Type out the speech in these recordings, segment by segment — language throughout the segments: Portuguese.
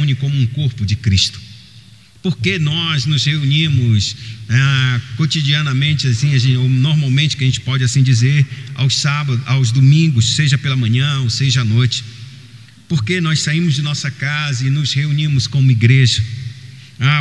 reúne como um corpo de Cristo? Por que nós nos reunimos cotidianamente, assim, ou normalmente, que a gente pode assim dizer, aos sábados, aos domingos, seja pela manhã ou seja à noite? Por que nós saímos de nossa casa e nos reunimos como igreja?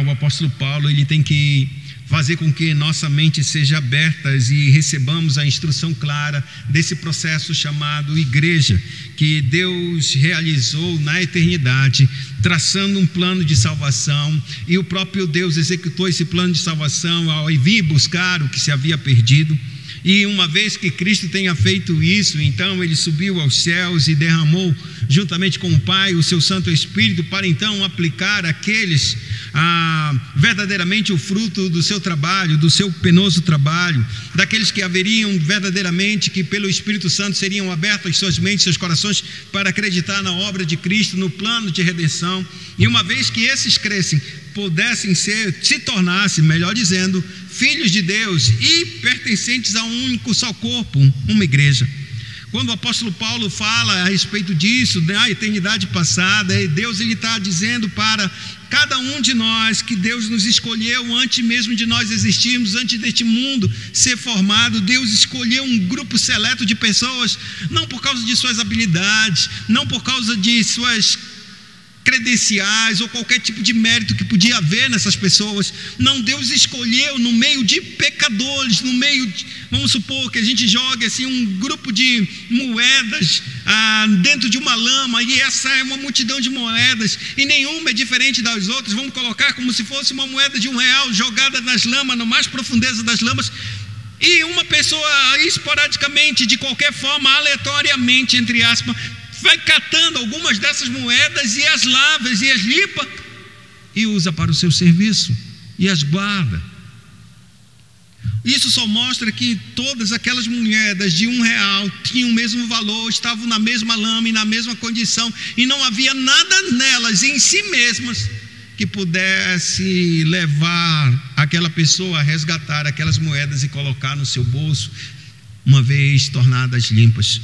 O apóstolo Paulo, ele tem que fazer com que nossa mente seja aberta e recebamos a instrução clara desse processo chamado igreja, que Deus realizou na eternidade, traçando um plano de salvação, e o próprio Deus executou esse plano de salvação ao vir buscar o que se havia perdido. E uma vez que Cristo tenha feito isso, então ele subiu aos céus e derramou juntamente com o Pai o seu Santo Espírito, para então aplicar àqueles verdadeiramente o fruto do seu trabalho, do seu penoso trabalho, daqueles que haveriam verdadeiramente, que pelo Espírito Santo seriam abertos as suas mentes, seus corações, para acreditar na obra de Cristo, no plano de redenção. E uma vez que esses crescem, pudessem se tornassem, melhor dizendo, filhos de Deus e pertencentes a um único só corpo, uma igreja. Quando o apóstolo Paulo fala a respeito disso, da eternidade passada, Deus está dizendo para cada um de nós que Deus nos escolheu antes mesmo de nós existirmos, antes deste mundo ser formado. Deus escolheu um grupo seleto de pessoas, não por causa de suas habilidades, não por causa de suas credenciais ou qualquer tipo de mérito que podia haver nessas pessoas. Não, Deus escolheu no meio de pecadores, no meio de, vamos supor que a gente jogue assim um grupo de moedas dentro de uma lama, e essa é uma multidão de moedas, e nenhuma é diferente das outras. Vamos colocar como se fosse uma moeda de R$1 jogada nas lamas, na mais profundeza das lamas, e uma pessoa esporadicamente, de qualquer forma, aleatoriamente, entre aspas, vai catando algumas dessas moedas e as lava e as limpa e usa para o seu serviço e as guarda. Isso só mostra que todas aquelas moedas de R$1 tinham o mesmo valor, estavam na mesma lama e na mesma condição, e não havia nada nelas em si mesmas que pudesse levar aquela pessoa a resgatar aquelas moedas e colocar no seu bolso, uma vez tornadas limpas.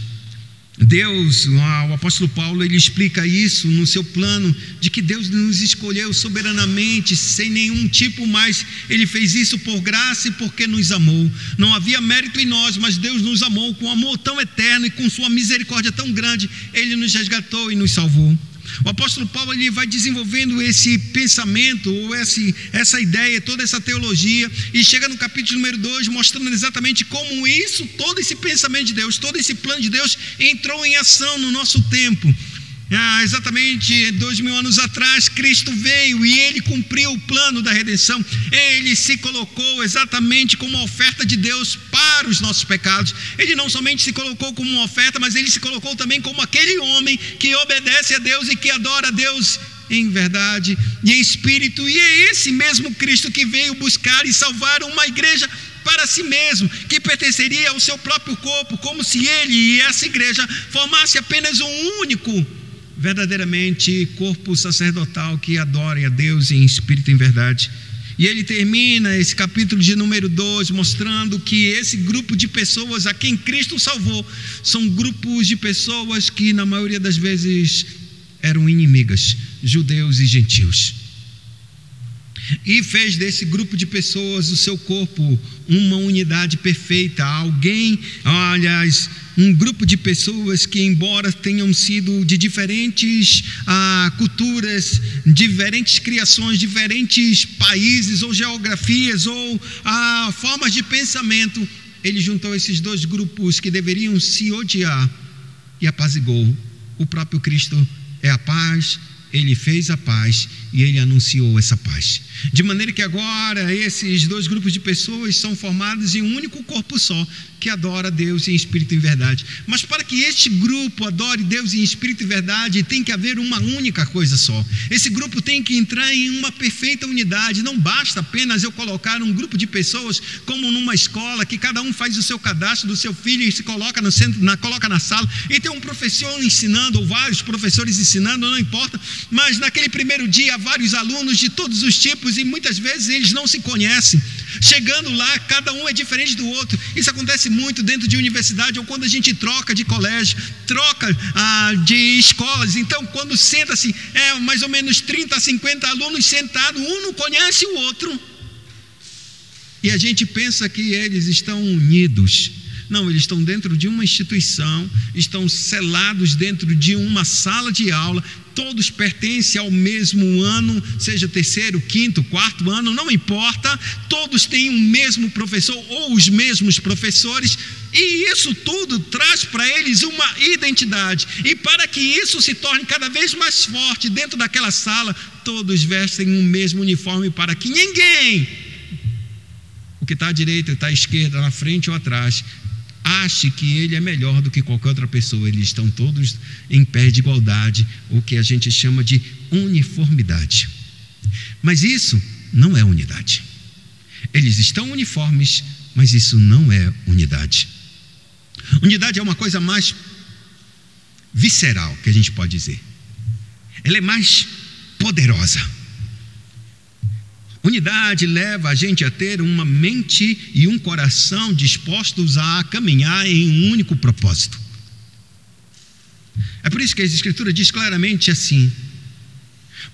Deus, o apóstolo Paulo, ele explica isso no seu plano de que Deus nos escolheu soberanamente, sem nenhum tipo, mas ele fez isso por graça e porque nos amou. Não havia mérito em nós, mas Deus nos amou com amor tão eterno e com sua misericórdia tão grande, ele nos resgatou e nos salvou. O apóstolo Paulo, ele vai desenvolvendo esse pensamento, ou essa ideia, toda essa teologia, e chega no capítulo número 2, mostrando exatamente como isso, todo esse pensamento de Deus, todo esse plano de Deus entrou em ação no nosso tempo. Exatamente 2000 anos atrás, Cristo veio e ele cumpriu o plano da redenção. Ele se colocou exatamente como uma oferta de Deus para os nossos pecados. Ele não somente se colocou como uma oferta, mas ele se colocou também como aquele homem que obedece a Deus e que adora a Deus em verdade e em espírito. E é esse mesmo Cristo que veio buscar e salvar uma igreja para si mesmo, que pertenceria ao seu próprio corpo, como se ele e essa igreja formasse apenas um único, verdadeiramente, corpo sacerdotal que adora a Deus em espírito e em verdade. E ele termina esse capítulo de número 2 mostrando que esse grupo de pessoas a quem Cristo salvou são grupos de pessoas que na maioria das vezes eram inimigas, judeus e gentios. E fez desse grupo de pessoas o seu corpo uma unidade perfeita. Um grupo de pessoas que, embora tenham sido de diferentes culturas, diferentes criações, diferentes países ou geografias ou formas de pensamento, ele juntou esses dois grupos que deveriam se odiar e apazigou. O próprio Cristo é a paz. Ele fez a paz e ele anunciou essa paz. De maneira que agora esses dois grupos de pessoas são formados em um único corpo só, que adora a Deus em espírito e em verdade. Mas para que este grupo adore Deus em espírito e verdade, tem que haver uma única coisa só. Esse grupo tem que entrar em uma perfeita unidade. Não basta apenas eu colocar um grupo de pessoas como numa escola, que cada um faz o seu cadastro do seu filho e se coloca no centro, coloca na sala, e tem um professor ensinando, ou vários professores ensinando, não importa. mas naquele primeiro dia há vários alunos de todos os tipos e muitas vezes eles não se conhecem. Chegando lá, cada um é diferente do outro. Isso acontece muito dentro de universidade ou quando a gente troca de colégio, troca de escolas. Então, quando senta-se, mais ou menos 30 a 50 alunos sentados, um não conhece o outro. E a gente pensa que eles estão unidos. Não, eles estão dentro de uma instituição, estão selados dentro de uma sala de aula, todos pertencem ao mesmo ano, seja terceiro, quinto, quarto ano, não importa, todos têm o mesmo professor ou os mesmos professores, e isso tudo traz para eles uma identidade. E para que isso se torne cada vez mais forte dentro daquela sala, todos vestem o mesmo uniforme para que ninguém, o que está à direita, está à esquerda, na frente ou atrás, ache que ele é melhor do que qualquer outra pessoa. Eles estão todos em pé de igualdade, o que a gente chama de uniformidade. Mas isso não é unidade. Eles estão uniformes, mas isso não é unidade. Unidade é uma coisa mais visceral, que a gente pode dizer. Ela é mais poderosa. Unidade leva a gente a ter uma mente e um coração dispostos a caminhar em um único propósito. É por isso que a Escritura diz claramente assim: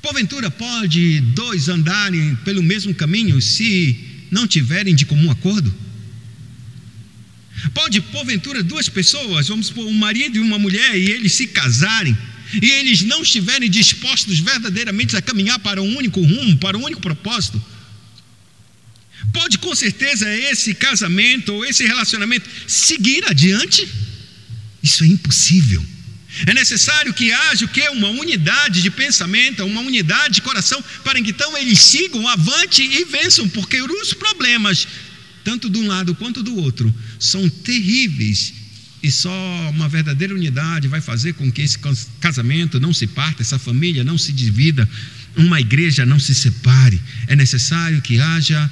porventura pode dois andarem pelo mesmo caminho se não tiverem de comum acordo? Pode porventura duas pessoas, vamos supor, um marido e uma mulher, e eles se casarem, e eles não estiverem dispostos verdadeiramente a caminhar para um único rumo, para um único propósito? Pode com certeza esse casamento ou esse relacionamento seguir adiante? Isso é impossível. É necessário que haja o quê? Uma unidade de pensamento, uma unidade de coração, para que então eles sigam avante e vençam, porque os problemas, tanto de um lado quanto do outro, são terríveis. E só uma verdadeira unidade vai fazer com que esse casamento não se parta, essa família não se divida, uma igreja não se separe. É necessário que haja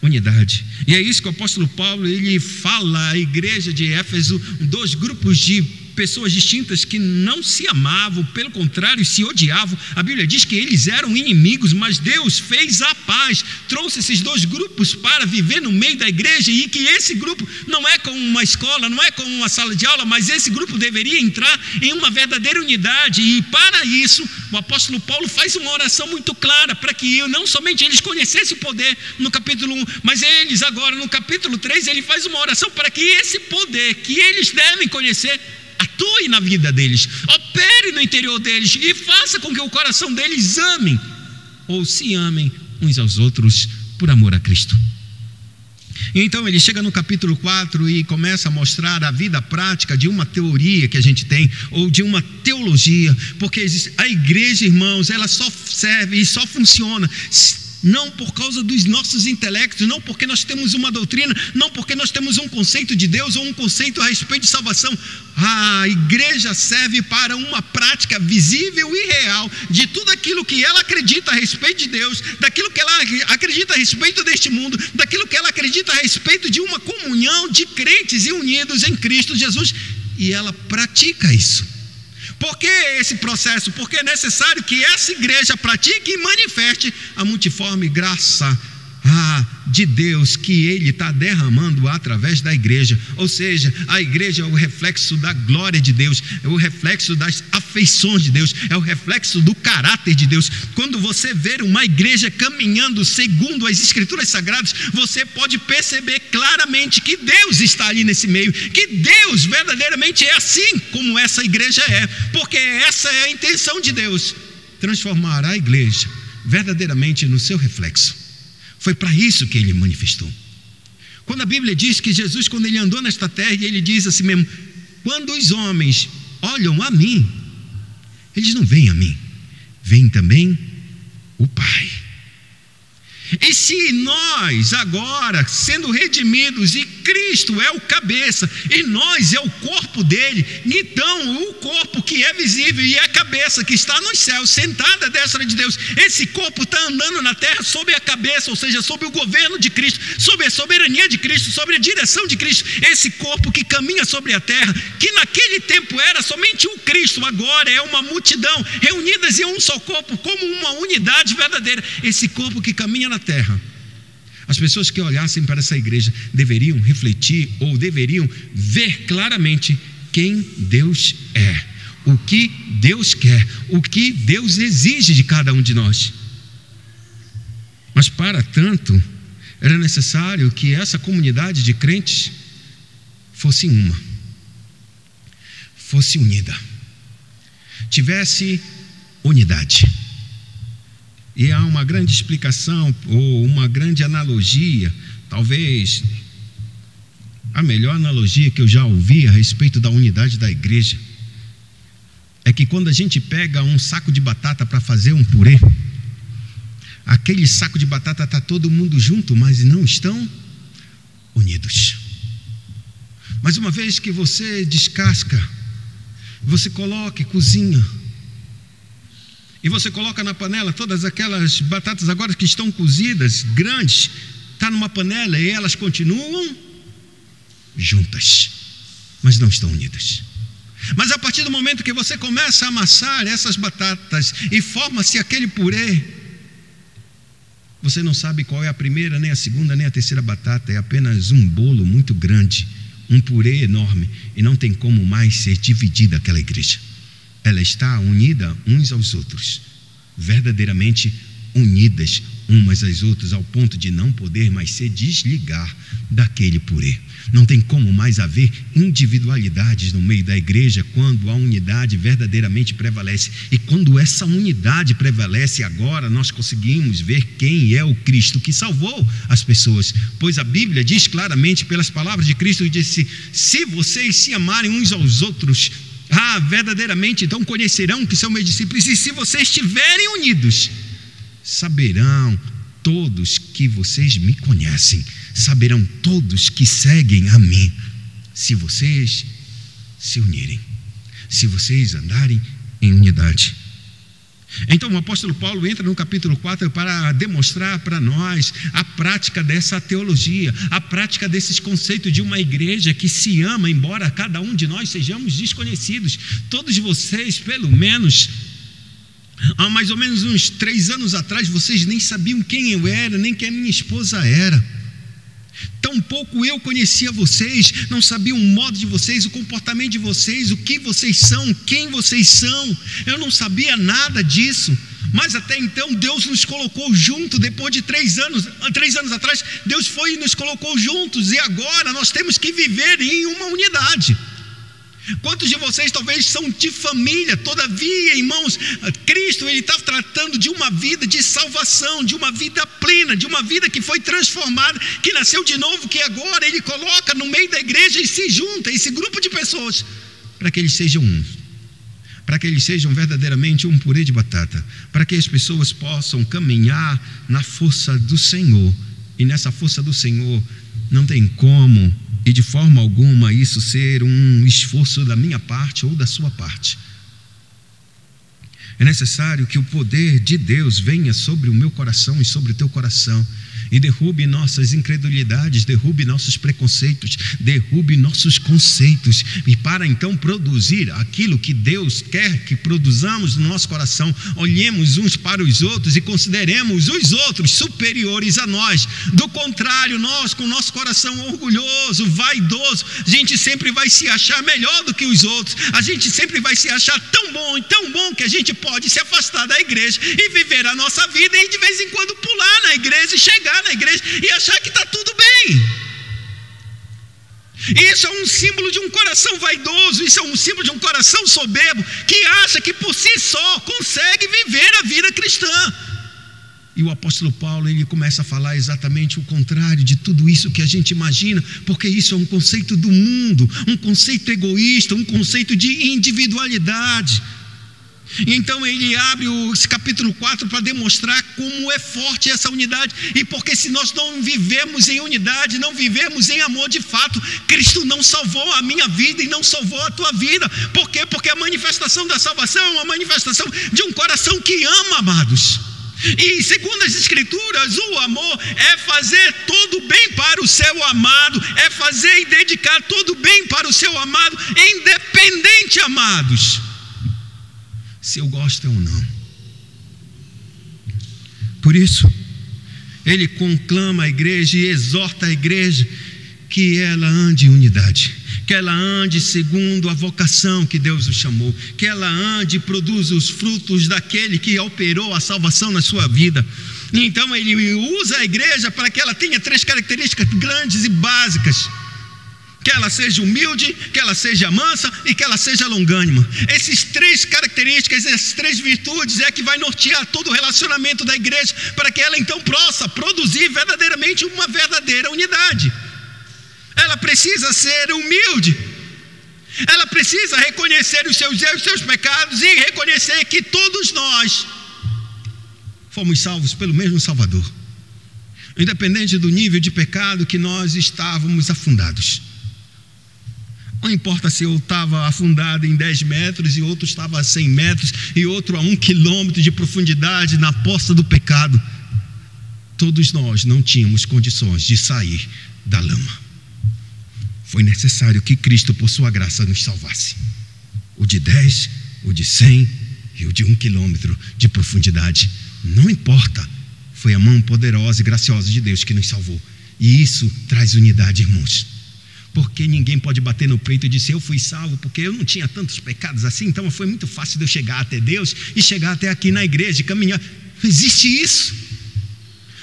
unidade. E é isso que o apóstolo Paulo, ele fala à igreja de Éfeso, dois grupos de pessoas distintas que não se amavam, pelo contrário, se odiavam. A Bíblia diz que eles eram inimigos, mas Deus fez a paz, trouxe esses dois grupos para viver no meio da igreja, e que esse grupo não é como uma escola, não é como uma sala de aula, mas esse grupo deveria entrar em uma verdadeira unidade. E para isso, o apóstolo Paulo faz uma oração muito clara, para que não somente eles conhecessem o poder no capítulo 1, mas eles agora no capítulo 3, ele faz uma oração para que esse poder que eles devem conhecer atue na vida deles, opere no interior deles e faça com que o coração deles amem ou se amem uns aos outros por amor a Cristo. Então ele chega no capítulo 4 e começa a mostrar a vida prática de uma teoria que a gente tem, ou de uma teologia, porque a igreja, irmãos, ela só serve e só funciona não por causa dos nossos intelectos, não porque nós temos uma doutrina, não porque nós temos um conceito de Deus ou um conceito a respeito de salvação. A igreja serve para uma prática visível e real de tudo aquilo que ela acredita a respeito de Deus, daquilo que ela acredita a respeito deste mundo, daquilo que ela acredita a respeito de uma comunhão de crentes e unidos em Cristo Jesus, e ela pratica isso. Por que esse processo? Porque é necessário que essa igreja pratique e manifeste a multiforme graça de Deus que Ele está derramando através da igreja. Ou seja, a igreja é o reflexo da glória de Deus, é o reflexo das afeições de Deus, é o reflexo do caráter de Deus. Quando você ver uma igreja caminhando segundo as Escrituras Sagradas, você pode perceber claramente que Deus está ali nesse meio, que Deus verdadeiramente é assim como essa igreja é, porque essa é a intenção de Deus, transformar a igreja verdadeiramente no seu reflexo. Foi para isso que ele manifestou. Quando a Bíblia diz que Jesus, quando ele andou nesta terra, ele diz assim mesmo: quando os homens olham a mim, eles não veem a mim, veem também o Pai. E se nós agora, sendo redimidos, e Cristo é o cabeça, e nós é o corpo dele, então o corpo que é visível e é a cabeça que está nos céus, sentada à destra de Deus, esse corpo está andando na terra sob a cabeça, ou seja, sob o governo de Cristo, sob a soberania de Cristo, sobre a direção de Cristo. Esse corpo que caminha sobre a terra, que naquele tempo era somente um Cristo, agora é uma multidão reunidas em um só corpo, como uma unidade verdadeira. Esse corpo que caminha na terra, as pessoas que olhassem para essa igreja deveriam refletir ou deveriam ver claramente quem Deus é, o que Deus quer, o que Deus exige de cada um de nós. Mas para tanto, era necessário que essa comunidade de crentes fosse uma, fosse unida, tivesse unidade. E há uma grande explicação, ou uma grande analogia, talvez a melhor analogia que eu já ouvi a respeito da unidade da igreja, é que quando a gente pega um saco de batata para fazer um purê, aquele saco de batata está todo mundo junto, mas não estão unidos. Mas uma vez que você descasca, você coloca e cozinha, e você coloca na panela todas aquelas batatas agora que estão cozidas, grandes, está numa panela e elas continuam juntas, mas não estão unidas. Mas a partir do momento que você começa a amassar essas batatas e forma-se aquele purê, você não sabe qual é a primeira, nem a segunda, nem a terceira batata, é apenas um bolo muito grande, um purê enorme, e não tem como mais ser dividida aquela igreja. Ela está unida uns aos outros, verdadeiramente unidas umas às outras, ao ponto de não poder mais se desligar daquele purê. Não tem como mais haver individualidades no meio da igreja quando a unidade verdadeiramente prevalece. E quando essa unidade prevalece, agora nós conseguimos ver quem é o Cristo que salvou as pessoas. Pois a Bíblia diz claramente, pelas palavras de Cristo, disse: se vocês se amarem uns aos outros, verdadeiramente então conhecerão que são meus discípulos. E se vocês estiverem unidos, saberão todos que vocês me conhecem, saberão todos que seguem a mim, se vocês se unirem, se vocês andarem em unidade. Então o apóstolo Paulo entra no capítulo 4 para demonstrar para nós a prática dessa teologia, a prática desses conceitos de uma igreja que se ama, embora cada um de nós sejamos desconhecidos. Todos vocês, pelo menos, há mais ou menos uns 3 anos atrás, vocês nem sabiam quem eu era, nem quem a minha esposa era. Tampouco eu conhecia vocês, não sabia o modo de vocês, o comportamento de vocês, o que vocês são, quem vocês são. Eu não sabia nada disso. Mas até então Deus nos colocou junto. Depois de 3 anos atrás, Deus foi e nos colocou juntos. E agora nós temos que viver em uma unidade. Quantos de vocês talvez são de família? Todavia, irmãos, Cristo, Ele está tratando de uma vida de salvação, de uma vida plena, de uma vida que foi transformada, que nasceu de novo, que agora Ele coloca no meio da igreja e se junta, esse grupo de pessoas, para que eles sejam um, para que eles sejam verdadeiramente um purê de batata, para que as pessoas possam caminhar na força do Senhor. E nessa força do Senhor não tem como, e de forma alguma, isso ser um esforço da minha parte ou da sua parte. É necessário que o poder de Deus venha sobre o meu coração e sobre o teu coração, e derrube nossas incredulidades, derrube nossos preconceitos, derrube nossos conceitos, e para então produzir aquilo que Deus quer que produzamos no nosso coração, olhemos uns para os outros e consideremos os outros superiores a nós. Do contrário, nós com o nosso coração orgulhoso, vaidoso, a gente sempre vai se achar melhor do que os outros, a gente sempre vai se achar tão bom que a gente pode se afastar da igreja e viver a nossa vida e de vez em quando pular na igreja e chegar na igreja e achar que está tudo bem. Isso é um símbolo de um coração vaidoso, isso é um símbolo de um coração soberbo que acha que por si só consegue viver a vida cristã. E o apóstolo Paulo, ele começa a falar exatamente o contrário de tudo isso que a gente imagina, porque isso é um conceito do mundo, um conceito egoísta, um conceito de individualidade. Então ele abre esse capítulo 4 para demonstrar como é forte essa unidade. E porque se nós não vivemos em unidade, não vivemos em amor de fato, Cristo não salvou a minha vida e não salvou a tua vida. Por quê? Porque a manifestação da salvação é uma manifestação de um coração que ama, amados. E segundo as Escrituras, o amor é fazer todo o bem para o seu amado, é fazer e dedicar todo o bem para o seu amado, independente, amados, se eu gosto ou não. Por isso, ele conclama a igreja e exorta a igreja que ela ande em unidade, que ela ande segundo a vocação que Deus o chamou, que ela ande e produza os frutos daquele que operou a salvação na sua vida. Então ele usa a igreja para que ela tenha 3 características grandes e básicas: que ela seja humilde, que ela seja mansa e que ela seja longânima. Essas 3 características, essas 3 virtudes é que vai nortear todo o relacionamento da igreja, para que ela então possa produzir verdadeiramente uma verdadeira unidade. Ela precisa ser humilde, ela precisa reconhecer os seus erros, os seus pecados, e reconhecer que todos nós fomos salvos pelo mesmo Salvador, independente do nível de pecado que nós estávamos afundados. Não importa se eu estava afundado em 10 metros e outro estava a 100 metros e outro a 1 quilômetro de profundidade na poça do pecado. Todos nós não tínhamos condições de sair da lama. Foi necessário que Cristo, por sua graça, nos salvasse. O de 10, o de 100 e o de 1 quilômetro de profundidade. Não importa. Foi a mão poderosa e graciosa de Deus que nos salvou. E isso traz unidade, irmãos. Porque ninguém pode bater no peito e dizer: eu fui salvo porque eu não tinha tantos pecados assim, então foi muito fácil de eu chegar até Deus e chegar até aqui na igreja e caminhar. Não existe isso.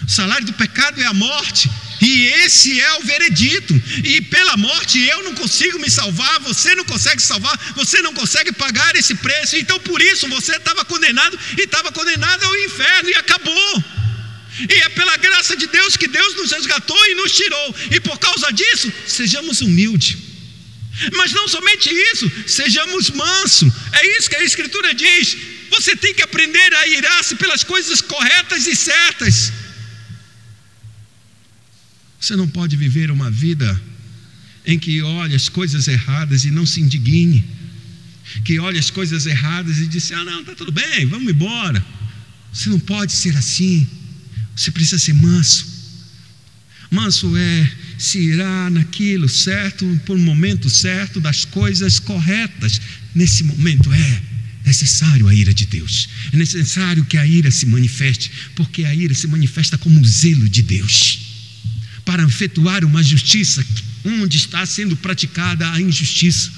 O salário do pecado é a morte, e esse é o veredito. E pela morte eu não consigo me salvar, você não consegue salvar, você não consegue pagar esse preço. Então por isso você estava condenado, e estava condenado ao inferno, e acabou. E é pela graça de Deus que Deus nos resgatou e nos tirou. E por causa disso, sejamos humildes. Mas não somente isso, sejamos mansos. É isso que a Escritura diz. Você tem que aprender a irar-se pelas coisas corretas e certas. Você não pode viver uma vida em que olha as coisas erradas e não se indigne, que olha as coisas erradas e diz: ah, não, está tudo bem, vamos embora. Você não pode ser assim. Você precisa ser manso. Manso é se irar naquilo certo, por um momento certo, das coisas corretas. Nesse momento é necessário a ira de Deus. É necessário que a ira se manifeste, porque a ira se manifesta como o zelo de Deus, para efetuar uma justiça onde está sendo praticada a injustiça.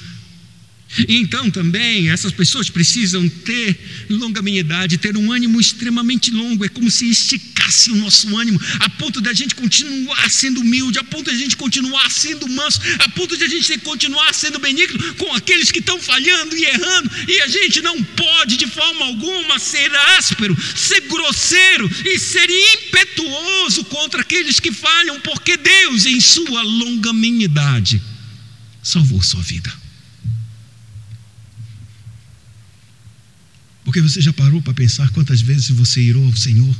Então também essas pessoas precisam ter longanimidade, ter um ânimo extremamente longo. É como se esticasse o nosso ânimo, a ponto de a gente continuar sendo humilde, a ponto de a gente continuar sendo manso, a ponto de a gente continuar sendo benigno com aqueles que estão falhando e errando. E a gente não pode de forma alguma ser áspero, ser grosseiro e ser impetuoso contra aqueles que falham, porque Deus, em sua longanimidade, salvou sua vida. Porque você já parou para pensar quantas vezes você irou ao Senhor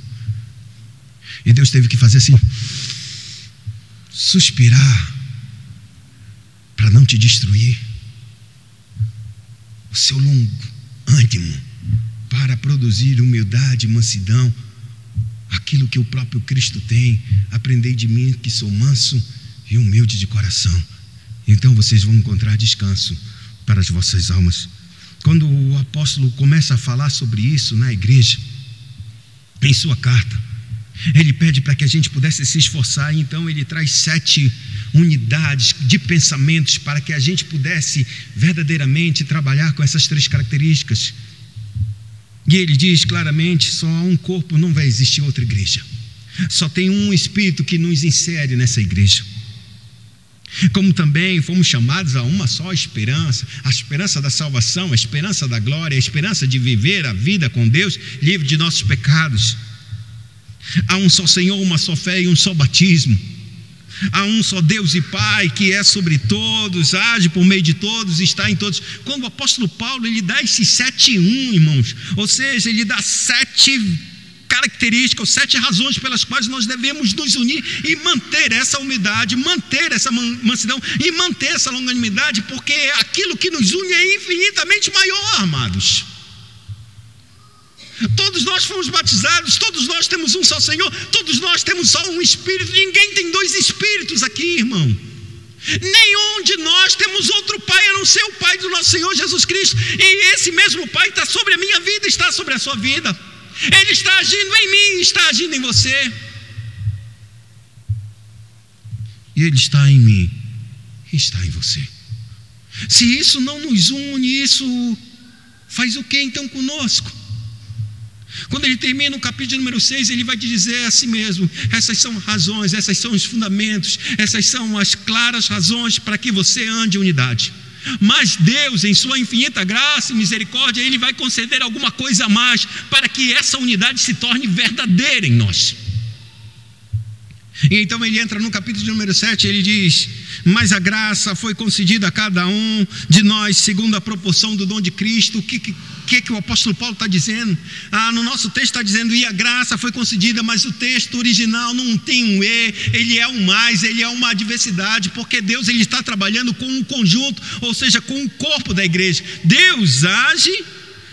e Deus teve que fazer assim, suspirar, para não te destruir? O seu longo ânimo para produzir humildade, mansidão, aquilo que o próprio Cristo tem. Aprendei de mim que sou manso e humilde de coração, então vocês vão encontrar descanso para as vossas almas. Quando o apóstolo começa a falar sobre isso na igreja, em sua carta, ele pede para que a gente pudesse se esforçar. Então ele traz 7 unidades de pensamentos para que a gente pudesse verdadeiramente trabalhar com essas 3 características. E ele diz claramente: só há um corpo, não vai existir outra igreja. Só tem um Espírito que nos insere nessa igreja. Como também fomos chamados a uma só esperança, a esperança da salvação, a esperança da glória, a esperança de viver a vida com Deus, livre de nossos pecados. Há um só Senhor, uma só fé e um só batismo. Há um só Deus e Pai, que é sobre todos, age por meio de todos, está em todos. Quando o apóstolo Paulo, ele dá esses 7 em 1, irmãos, ou seja, ele dá 7 características, 7 razões pelas quais nós devemos nos unir e manter essa unidade, manter essa mansidão e manter essa longanimidade, porque aquilo que nos une é infinitamente maior, amados. Todos nós fomos batizados, todos nós temos um só Senhor, todos nós temos só um Espírito. Ninguém tem 2 Espíritos aqui, irmão. Nenhum de nós temos outro Pai a não ser o Pai do nosso Senhor Jesus Cristo. E esse mesmo Pai está sobre a minha vida, está sobre a sua vida. Ele está agindo em mim, está agindo em você. E Ele está em mim, está em você. Se isso não nos une, isso faz o que então conosco? Quando ele termina o capítulo número 6, ele vai dizer a si mesmo: essas são razões, essas são os fundamentos, essas são as claras razões para que você ande em unidade. Mas Deus, em sua infinita graça e misericórdia, Ele vai conceder alguma coisa a mais para que essa unidade se torne verdadeira em nós. E então ele entra no capítulo número 7, ele diz: mas a graça foi concedida a cada um de nós segundo a proporção do dom de Cristo. O que o apóstolo Paulo está dizendo? No nosso texto está dizendo: e a graça foi concedida, mas o texto original não tem um e, ele é um mais, ele é uma diversidade, porque Deus, ele está trabalhando com um conjunto, ou seja, com o corpo da igreja. Deus age,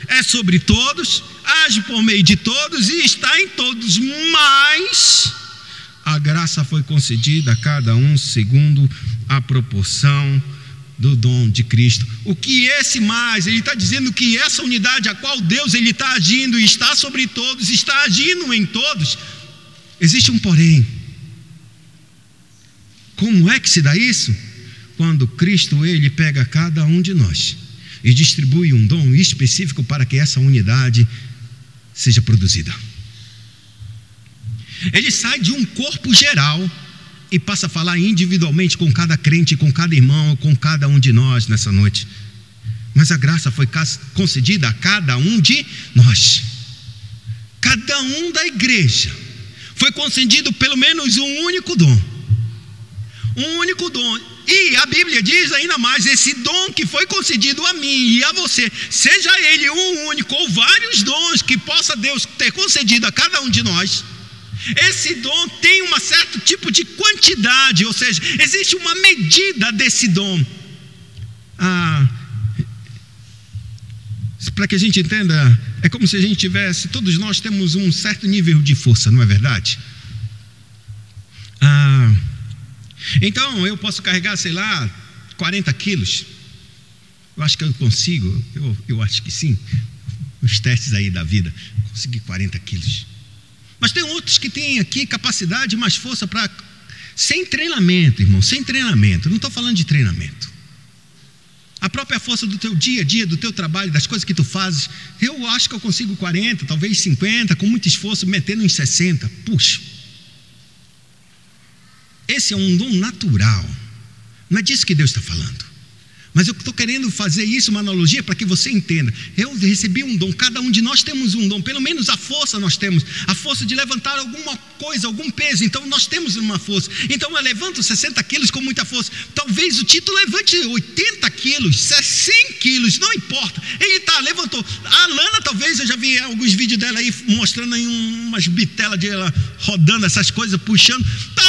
é sobre todos, age por meio de todos e está em todos, mas a graça foi concedida a cada um segundo a proporção do dom de Cristo. O que esse mais? Ele está dizendo que essa unidade a qual Deus, ele está agindo e está sobre todos, está agindo em todos. Existe um porém. Como é que se dá isso? Quando Cristo, ele pega cada um de nós e distribui um dom específico para que essa unidade seja produzida. Ele sai de um corpo geral e passa a falar individualmente com cada crente, com cada irmão, com cada um de nós nessa noite. Mas a graça foi concedida a cada um de nós. Cada um da igreja foi concedido pelo menos um único dom. Um único dom. E a Bíblia diz ainda mais: esse dom que foi concedido a mim e a você, seja ele um único ou vários dons que possa Deus ter concedido a cada um de nós, esse dom tem um certo tipo de quantidade, ou seja, existe uma medida desse dom. Para que a gente entenda, é como se a gente tivesse, todos nós temos um certo nível de força, não é verdade? Então eu posso carregar, sei lá, 40 quilos. Eu acho que eu consigo, eu acho que sim. Os testes aí da vida, consegui 40 quilos. Mas tem outros que têm aqui capacidade, mais força para... Sem treinamento, irmão, sem treinamento. Não estou falando de treinamento. A própria força do teu dia a dia, do teu trabalho, das coisas que tu fazes. Eu acho que eu consigo 40, talvez 50, com muito esforço, metendo em 60. Puxa. Esse é um dom natural. Não é disso que Deus está falando. Mas eu estou querendo fazer isso, uma analogia, para que você entenda. Eu recebi um dom, cada um de nós temos um dom. Pelo menos a força nós temos. A força de levantar alguma coisa, algum peso. Então nós temos uma força. Então eu levanto 60 quilos com muita força. Talvez o Tito levante 80 quilos, 100 quilos, não importa. Ele levantou. A Lana, talvez, eu já vi alguns vídeos dela aí, mostrando aí umas bitelas de ela rodando essas coisas, puxando.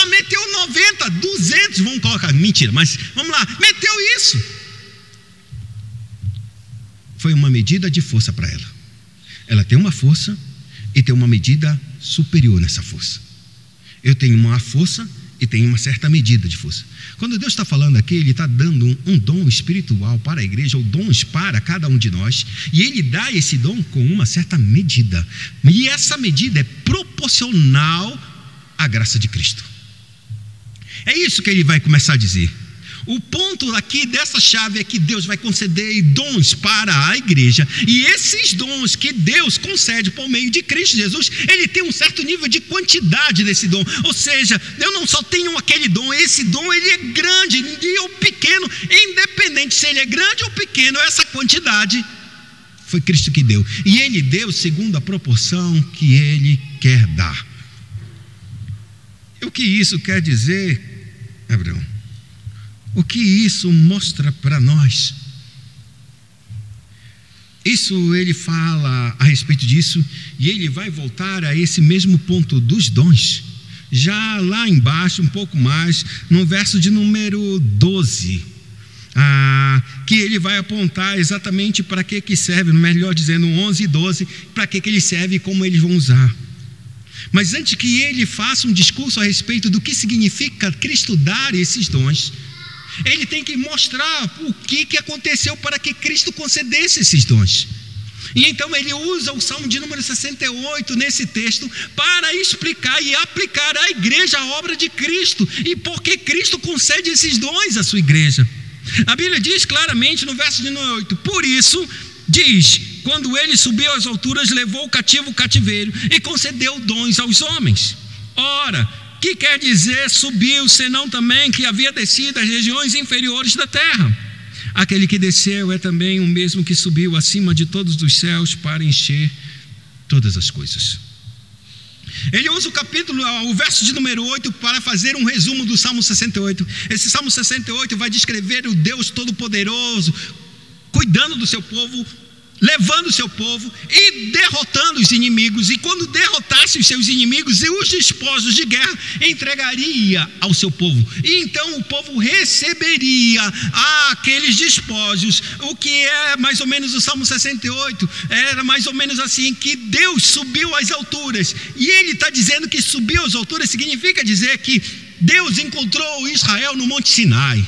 Meteu 90, 200, vamos colocar. Mentira, mas vamos lá. Meteu isso. Foi uma medida de força para ela. Ela tem uma força e tem uma medida superior nessa força. Eu tenho uma força e tenho uma certa medida de força. Quando Deus está falando aqui, Ele está dando um dom espiritual para a igreja, ou dons para cada um de nós, e Ele dá esse dom com uma certa medida. E essa medida é proporcional à graça de Cristo. É isso que Ele vai começar a dizer. O ponto aqui dessa chave é que Deus vai conceder dons para a igreja, e esses dons que Deus concede por meio de Cristo Jesus, ele tem um certo nível de quantidade desse dom. Ou seja, eu não só tenho aquele dom, esse dom ele é grande ou pequeno, independente se ele é grande ou pequeno, essa quantidade foi Cristo que deu, e Ele deu segundo a proporção que Ele quer dar. E o que isso quer dizer O que isso mostra para nós? Isso ele fala a respeito disso, e ele vai voltar a esse mesmo ponto dos dons, já lá embaixo, um pouco mais, no verso de número 12, que ele vai apontar exatamente para que serve, melhor dizendo, 11 e 12, para que ele serve e como eles vão usar. Mas antes que ele faça um discurso a respeito do que significa Cristo dar esses dons, ele tem que mostrar o que aconteceu para que Cristo concedesse esses dons. E então ele usa o Salmo de número 68 nesse texto para explicar e aplicar à igreja a obra de Cristo e por que Cristo concede esses dons à sua igreja. A Bíblia diz claramente no verso de número 8: por isso diz, quando ele subiu às alturas, levou o cativo o cativeiro e concedeu dons aos homens. Ora, que quer dizer subiu, senão também que havia descido às regiões inferiores da terra? Aquele que desceu é também o mesmo que subiu acima de todos os céus para encher todas as coisas. Ele usa o verso de número 8 para fazer um resumo do Salmo 68. Esse Salmo 68 vai descrever o Deus Todo-Poderoso cuidando do seu povo, levando o seu povo e derrotando os inimigos, e quando derrotasse os seus inimigos e os despojos de guerra, entregaria ao seu povo, e então o povo receberia aqueles despojos. O que é mais ou menos o Salmo 68, era mais ou menos assim, que Deus subiu às alturas, e ele está dizendo que subiu às alturas significa dizer que Deus encontrou Israel no Monte Sinai.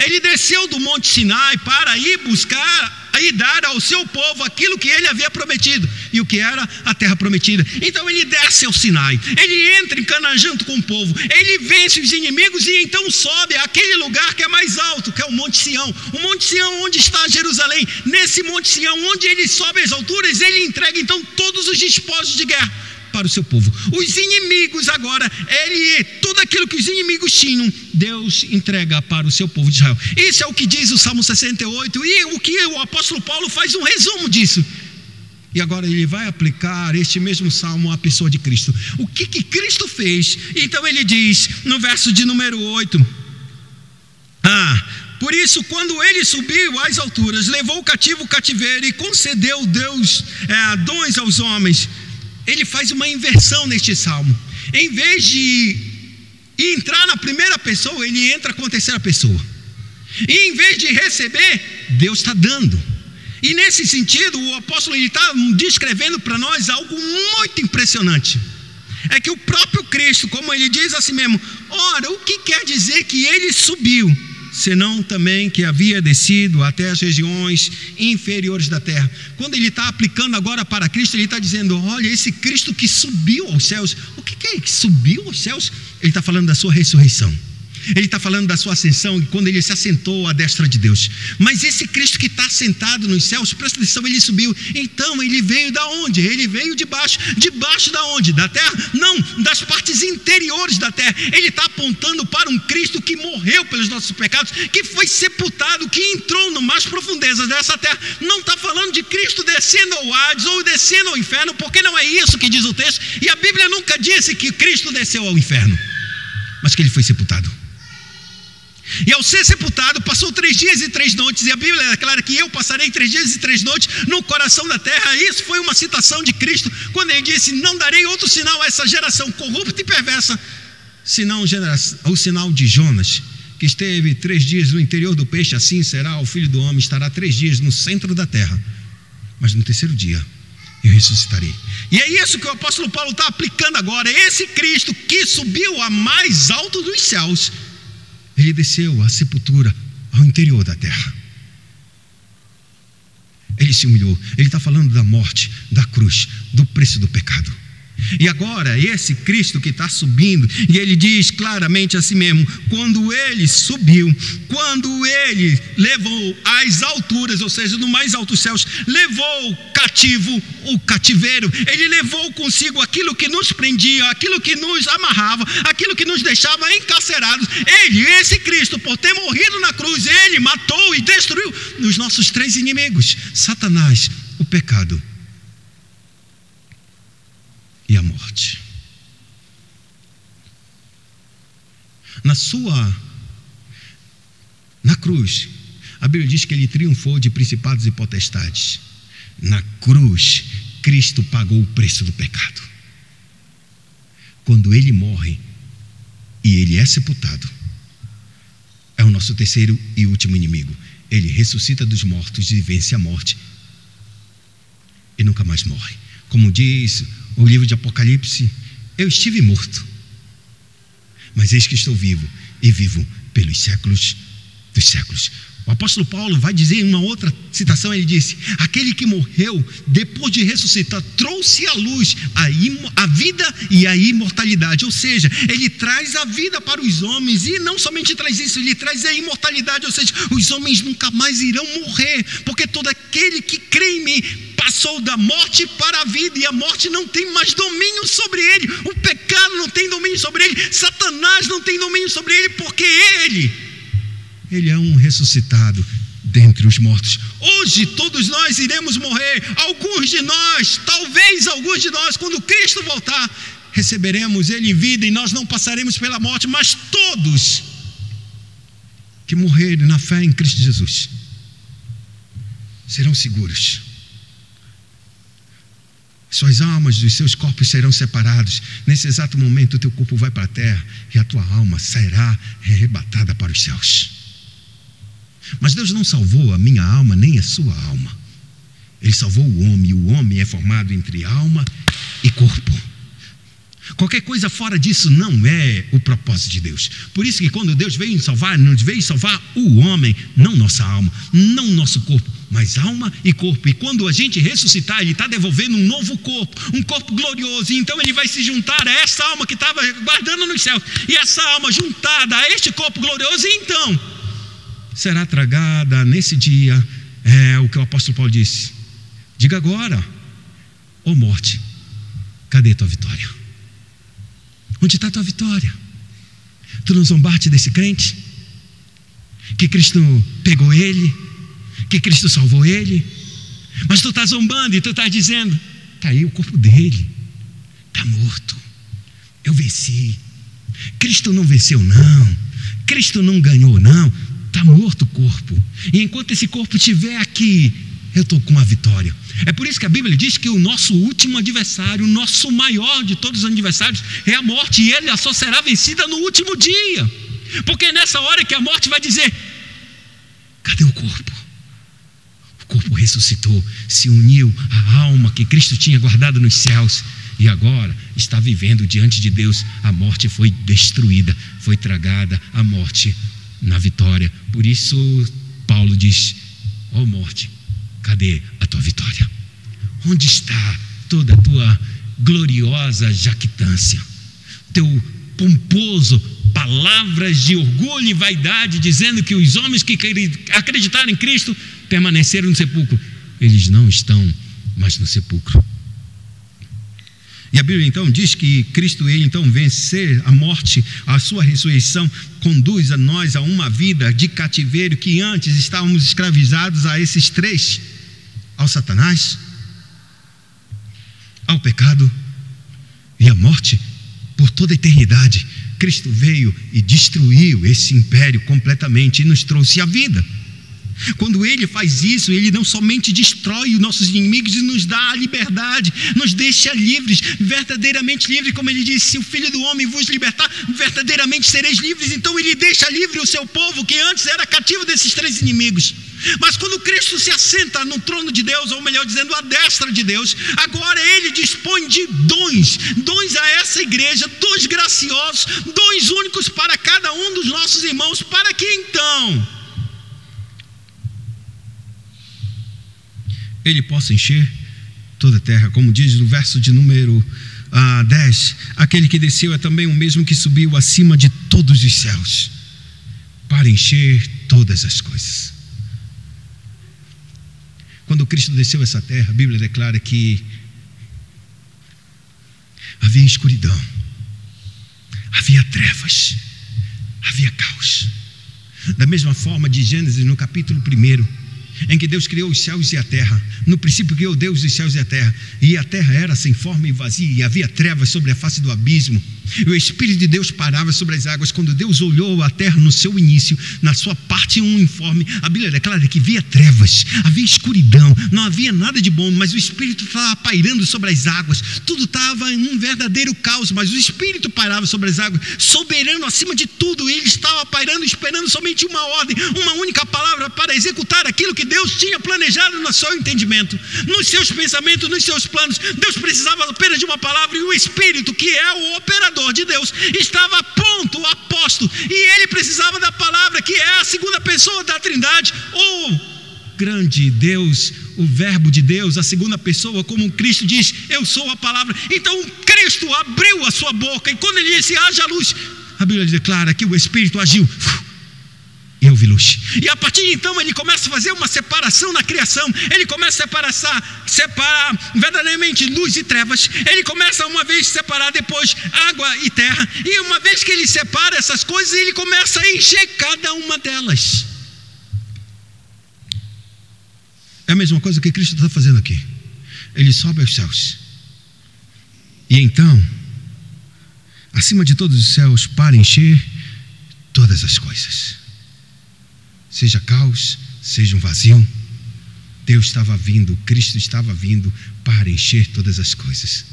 Ele desceu do Monte Sinai para ir buscar e dar ao seu povo aquilo que ele havia prometido. E o que era a terra prometida. Então ele desce ao Sinai, ele entra em Canaã junto com o povo, ele vence os inimigos e então sobe àquele lugar que é mais alto, que é o Monte Sião. O Monte Sião onde está Jerusalém. Nesse Monte Sião, onde ele sobe às alturas, ele entrega então todos os despojos de guerra para o seu povo. Os inimigos agora, tudo aquilo que os inimigos tinham, Deus entrega para o seu povo de Israel. Isso é o que diz o Salmo 68, e o que o apóstolo Paulo faz um resumo disso. E agora ele vai aplicar este mesmo salmo à pessoa de Cristo. O que Cristo fez? Então ele diz no verso de número 8: por isso, quando ele subiu às alturas, levou o cativo o cativeiro e concedeu dons aos homens. Ele faz uma inversão neste salmo. Em vez de entrar na primeira pessoa, ele entra com a terceira pessoa. E em vez de receber, Deus está dando. E nesse sentido, o apóstolo está descrevendo para nós algo muito impressionante. É que o próprio Cristo, como ele diz assim mesmo: ora, o que quer dizer que ele subiu, senão também que havia descido até as regiões inferiores da terra? Quando ele está aplicando agora para Cristo, ele está dizendo: olha, esse Cristo que subiu aos céus. O que é que subiu aos céus? Ele está falando da sua ressurreição. Ele está falando da sua ascensão, quando ele se assentou à destra de Deus. Mas esse Cristo que está sentado nos céus, presta atenção, ele subiu. Então ele veio da onde? Ele veio de baixo. Debaixo da onde? Da terra? Não, das partes interiores da terra. Ele está apontando para um Cristo que morreu pelos nossos pecados, que foi sepultado, que entrou nas mais profundezas dessa terra. Não está falando de Cristo descendo ao Hades ou descendo ao inferno, porque não é isso que diz o texto. E a Bíblia nunca disse que Cristo desceu ao inferno, mas que ele foi sepultado. E ao ser sepultado, passou 3 dias e 3 noites, e a Bíblia declara que eu passarei 3 dias e 3 noites no coração da terra. Isso foi uma citação de Cristo, quando ele disse: não darei outro sinal a essa geração corrupta e perversa, senão o sinal de Jonas, que esteve 3 dias no interior do peixe. Assim será o Filho do Homem, estará 3 dias no centro da terra, mas no terceiro dia eu ressuscitarei. E é isso que o apóstolo Paulo está aplicando agora. Esse Cristo que subiu a mais alto dos céus, ele desceu à sepultura, ao interior da terra. Ele se humilhou. Ele está falando da morte, da cruz, do preço do pecado. E agora, esse Cristo que está subindo, e ele diz claramente assim mesmo: quando ele subiu, quando ele levou às alturas, ou seja, no mais altos céus, levou cativo o cativeiro. Ele levou consigo aquilo que nos prendia, aquilo que nos amarrava, aquilo que nos deixava encarcerados. Esse Cristo, por ter morrido na cruz, ele matou e destruiu os nossos 3 inimigos: Satanás, o pecado e a morte. Na cruz, a Bíblia diz que ele triunfou de principados e potestades. Na cruz, Cristo pagou o preço do pecado. Quando ele morre e ele é sepultado, é o nosso terceiro e último inimigo. Ele ressuscita dos mortos e vence a morte e nunca mais morre. Como diz o livro de Apocalipse, eu estive morto, mas eis que estou vivo e vivo pelos séculos dos séculos. O apóstolo Paulo vai dizer em uma outra citação, ele disse: aquele que morreu depois de ressuscitar trouxe à luz a vida e a imortalidade. Ou seja, ele traz a vida para os homens, e não somente traz isso, ele traz a imortalidade. Ou seja, os homens nunca mais irão morrer, porque todo aquele que crê em mim passou da morte para a vida, e a morte não tem mais domínio sobre ele, o pecado não tem domínio sobre ele, Satanás não tem domínio sobre ele, porque ele é um ressuscitado dentre os mortos. Hoje todos nós iremos morrer. Alguns de nós, talvez alguns de nós, quando Cristo voltar, receberemos ele em vida e nós não passaremos pela morte. Mas todos que morrerem na fé em Cristo Jesus serão seguros. Suas almas dos seus corpos serão separados. Nesse exato momento o teu corpo vai para a terra e a tua alma sairá arrebatada para os céus. Mas Deus não salvou a minha alma nem a sua alma. Ele salvou o homem, e o homem é formado entre alma e corpo. Qualquer coisa fora disso não é o propósito de Deus. Por isso que quando Deus veio salvar, não veio salvar o homem, não nossa alma, não nosso corpo, mas alma e corpo. E quando a gente ressuscitar, ele está devolvendo um novo corpo, um corpo glorioso. E então ele vai se juntar a essa alma que estava guardando nos céus, e essa alma juntada a este corpo glorioso, e então será tragada nesse dia. É o que o apóstolo Paulo disse: diga agora, ó morte, cadê tua vitória? Onde está tua vitória? Tu não zombaste desse crente? Que Cristo pegou ele, que Cristo salvou ele, mas tu está zombando e tu está dizendo: está aí o corpo dele, está morto, eu venci. Cristo não venceu não, Cristo não ganhou não, está morto o corpo. E enquanto esse corpo estiver aqui, eu estou com a vitória. É por isso que a Bíblia diz que o nosso último adversário, o nosso maior de todos os adversários, é a morte, e ele só será vencida no último dia, porque é nessa hora que a morte vai dizer: cadê o corpo? O corpo ressuscitou, se uniu à alma que Cristo tinha guardado nos céus, e agora está vivendo diante de Deus. A morte foi destruída, foi tragada, a morte na vitória. Por isso Paulo diz: ó morte, cadê a tua vitória? Onde está toda a tua gloriosa jactância, teu pomposo palavras de orgulho e vaidade, dizendo que os homens que acreditaram em Cristo permaneceram no sepulcro? Eles não estão mais no sepulcro. E a Bíblia então diz que Cristo, ele então vencer a morte, a sua ressurreição conduz a nós a uma vida de cativeiro, que antes estávamos escravizados a esses três: ao Satanás, ao pecado e à morte por toda a eternidade. Cristo veio e destruiu esse império completamente e nos trouxe a vida. Quando ele faz isso, ele não somente destrói os nossos inimigos e nos dá a liberdade, nos deixa livres, verdadeiramente livres, como ele disse: se o Filho do Homem vos libertar, verdadeiramente sereis livres. Então ele deixa livre o seu povo, que antes era cativo desses três inimigos. Mas quando Cristo se assenta no trono de Deus, ou melhor dizendo, à destra de Deus, agora ele dispõe de dons a essa igreja, dons graciosos, dons únicos para cada um dos nossos irmãos, para que então ele possa encher toda a terra. Como diz no verso de número 10, aquele que desceu é também o mesmo que subiu acima de todos os céus, para encher todas as coisas. Quando Cristo desceu essa terra, a Bíblia declara que havia escuridão, havia trevas, havia caos. Da mesma forma de Gênesis, no capítulo 1, em que Deus criou os céus e a terra. No princípio criou Deus os céus e a terra era sem forma e vazia, e havia trevas sobre a face do abismo, e o Espírito de Deus parava sobre as águas. Quando Deus olhou a terra no seu início, na sua parte uniforme, a Bíblia declara que havia trevas, havia escuridão, não havia nada de bom, mas o Espírito estava pairando sobre as águas, tudo estava em um verdadeiro caos, mas o Espírito pairava sobre as águas, soberano acima de tudo. Ele estava pairando, esperando somente uma ordem, uma única palavra para executar aquilo que Deus tinha planejado no seu entendimento, nos seus pensamentos, nos seus planos. Deus precisava apenas de uma palavra, e o Espírito, que é o operador de Deus, estava pronto, a posto, e ele precisava da palavra, que é a segunda pessoa da Trindade, o grande Deus, o Verbo de Deus, a segunda pessoa, como Cristo diz: eu sou a palavra. Então Cristo abriu a sua boca, e quando ele disse haja luz, a Bíblia declara que o Espírito agiu e houve luz. E a partir de então ele começa a fazer uma separação na criação. Ele começa a separar verdadeiramente luz e trevas. Ele começa uma vez a separar, depois água e terra. E uma vez que ele separa essas coisas, ele começa a encher cada uma delas. É a mesma coisa que Cristo está fazendo aqui. Ele sobe aos céus, e então, acima de todos os céus, para encher todas as coisas. Seja caos, seja um vazio, Deus estava vindo, Cristo estava vindo para encher todas as coisas.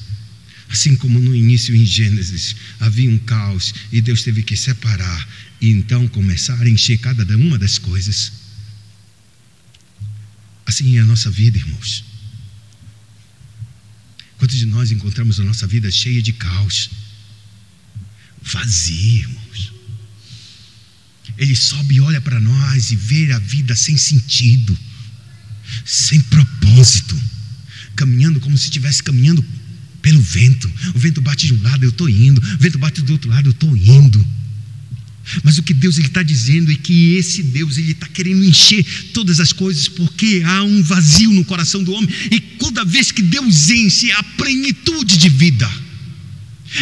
Assim como no início em Gênesis havia um caos e Deus teve que separar e então começar a encher cada uma das coisas. Assim é a nossa vida, irmãos. Quantos de nós encontramos a nossa vida cheia de caos, vazia, irmãos? Ele sobe e olha para nós e vê a vida sem sentido, sem propósito, caminhando como se estivesse caminhando pelo vento. O vento bate de um lado, eu estou indo. O vento bate do outro lado, eu estou indo. Mas o que Deus está dizendo é que esse Deus, ele está querendo encher todas as coisas, porque há um vazio no coração do homem, e toda vez que Deus enche, a plenitude de vida.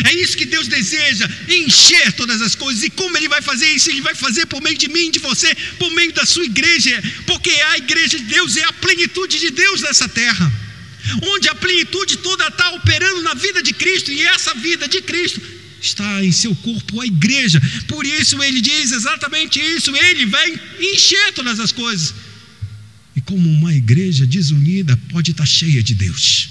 É isso que Deus deseja, encher todas as coisas. E como Ele vai fazer isso? Ele vai fazer por meio de mim, de você, por meio da sua igreja, porque a igreja de Deus é a plenitude de Deus nessa terra, onde a plenitude toda está operando na vida de Cristo, e essa vida de Cristo está em seu corpo, a igreja. Por isso Ele diz exatamente isso: Ele vai encher todas as coisas. E como uma igreja desunida pode estar cheia de Deus?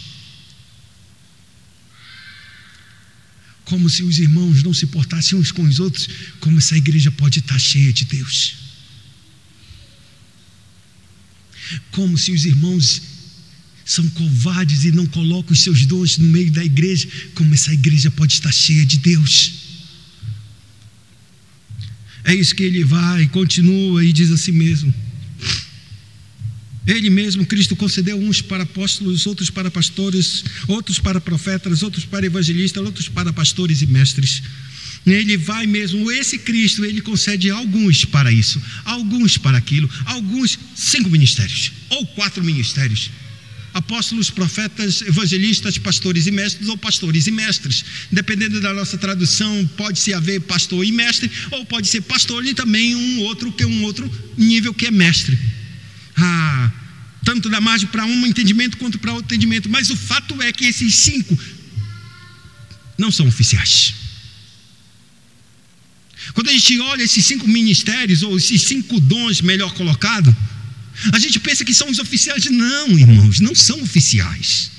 Como se os irmãos não se portassem uns com os outros, como essa igreja pode estar cheia de Deus? Como se os irmãos são covardes e não colocam os seus dons no meio da igreja, como essa igreja pode estar cheia de Deus? É isso que ele vai e continua e diz assim mesmo. Ele mesmo, Cristo, concedeu uns para apóstolos, outros para pastores, outros para profetas, outros para evangelistas, outros para pastores e mestres. Ele vai mesmo, esse Cristo, ele concede alguns para isso, alguns para aquilo, alguns 5 ministérios, ou 4 ministérios. Apóstolos, profetas, evangelistas, pastores e mestres, ou pastores e mestres. Dependendo da nossa tradução, pode-se haver pastor e mestre, ou pode ser pastor e também um outro nível que é mestre. Tanto dá margem para um entendimento quanto para outro entendimento. Mas o fato é que esses 5 não são oficiais. Quando a gente olha esses 5 ministérios, ou esses 5 dons, melhor colocado, a gente pensa que são os oficiais. Não, irmãos, não são oficiais.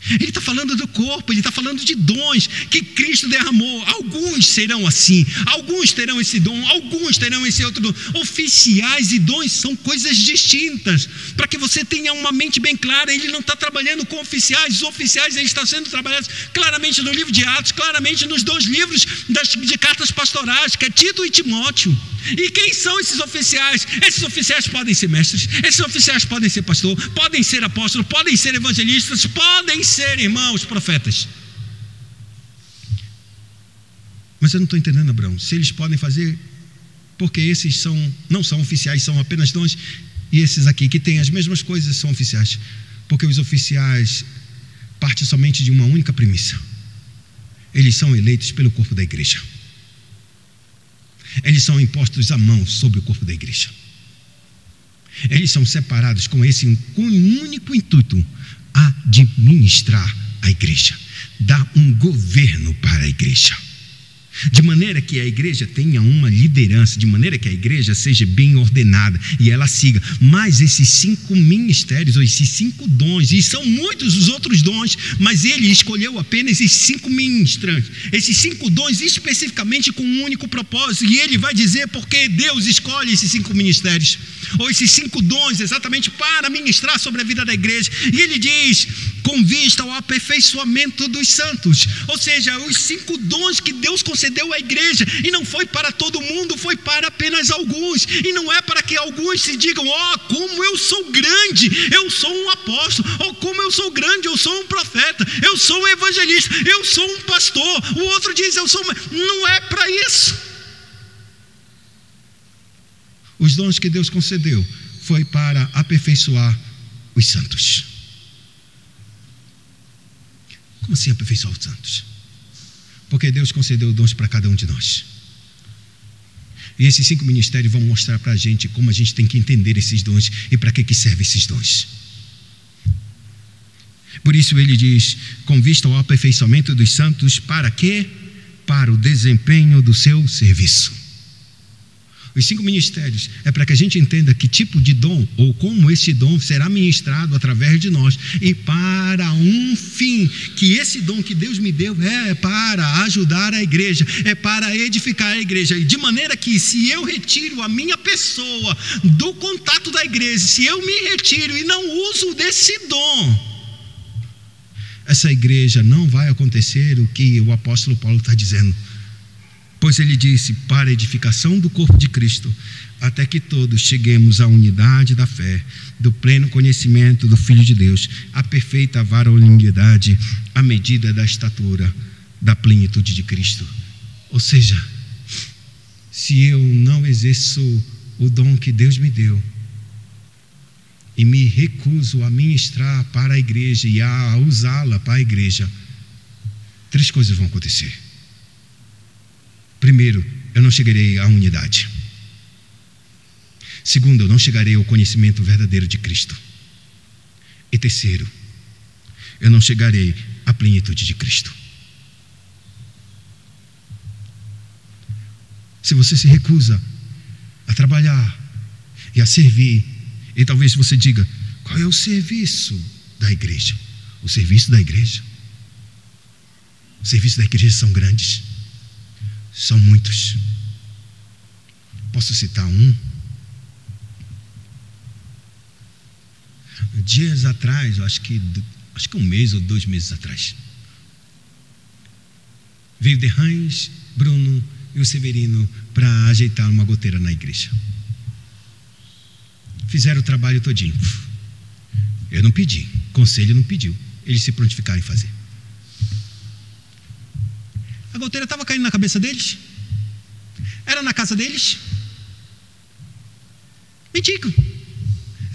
Ele está falando do corpo, ele está falando de dons que Cristo derramou. Alguns serão assim, alguns terão esse dom, alguns terão esse outro dom. Oficiais e dons são coisas distintas. Para que você tenha uma mente bem clara, ele não está trabalhando com oficiais. Os oficiais eles estão sendo trabalhados claramente no livro de Atos, claramente nos 2 livros de cartas pastorais, que é Tito e Timóteo. E quem são esses oficiais? Esses oficiais podem ser mestres, esses oficiais podem ser pastor, podem ser apóstolos, podem ser evangelistas, podem ser irmãos, profetas. Mas eu não estou entendendo, Abraão, se eles podem fazer, porque esses não são oficiais, são apenas dons, e esses aqui que têm as mesmas coisas são oficiais, porque os oficiais partem somente de uma única premissa: eles são eleitos pelo corpo da igreja. Eles são impostos à mão sobre o corpo da igreja. Eles são separados com um único intuito: administrar a igreja, dar um governo para a igreja, de maneira que a igreja tenha uma liderança, de maneira que a igreja seja bem ordenada e ela siga. Mas esses 5 ministérios, ou esses 5 dons, e são muitos os outros dons, mas ele escolheu apenas esses 5 ministrantes, esses 5 dons especificamente com um único propósito. E ele vai dizer porque Deus escolhe esses 5 ministérios, ou esses 5 dons, exatamente para ministrar sobre a vida da igreja. E ele diz: com vista ao aperfeiçoamento dos santos. Ou seja, os 5 dons que Deus concedeu à igreja, e não foi para todo mundo, foi para apenas alguns. E não é para que alguns se digam: como eu sou grande, eu sou um apóstolo, ou como eu sou grande, eu sou um profeta, eu sou um evangelista, eu sou um pastor. O outro diz: eu sou Não é para isso. Os dons que Deus concedeu foi para aperfeiçoar os santos. Como assim aperfeiçoar os santos? Porque Deus concedeu dons para cada um de nós. E esses 5 ministérios vão mostrar para a gente como a gente tem que entender esses dons e para que servem esses dons. Por isso ele diz: com vista ao aperfeiçoamento dos santos, para quê? Para o desempenho do seu serviço. Os 5 ministérios é para que a gente entenda que tipo de dom, ou como esse dom será ministrado através de nós, e para um fim, que esse dom que Deus me deu é para ajudar a igreja, é para edificar a igreja, de maneira que se eu retiro a minha pessoa do contato da igreja, se eu me retiro e não uso desse dom, essa igreja não vai acontecer o que o apóstolo Paulo está dizendo. Pois ele disse: para a edificação do corpo de Cristo, até que todos cheguemos à unidade da fé, do pleno conhecimento do Filho de Deus, à perfeita varonilidade, à medida da estatura da plenitude de Cristo. Ou seja, se eu não exerço o dom que Deus me deu, e me recuso a ministrar para a igreja e a usá-la para a igreja, 3 coisas vão acontecer. Primeiro, eu não chegarei à unidade. Segundo, eu não chegarei ao conhecimento verdadeiro de Cristo. E terceiro, eu não chegarei à plenitude de Cristo. Se você se recusa a trabalhar e a servir, e talvez você diga: qual é o serviço da igreja? O serviço da igreja? O serviço da igreja são grandes. São muitos. Posso citar um? Dias atrás, acho que 1 mês ou 2 meses atrás, veio Derrães, Bruno e o Severino para ajeitar uma goteira na igreja. Fizeram o trabalho todinho. Eu não pedi, o conselho não pediu. Eles se prontificaram em fazer. A goteira estava caindo na cabeça deles. Era na casa deles. Me digam,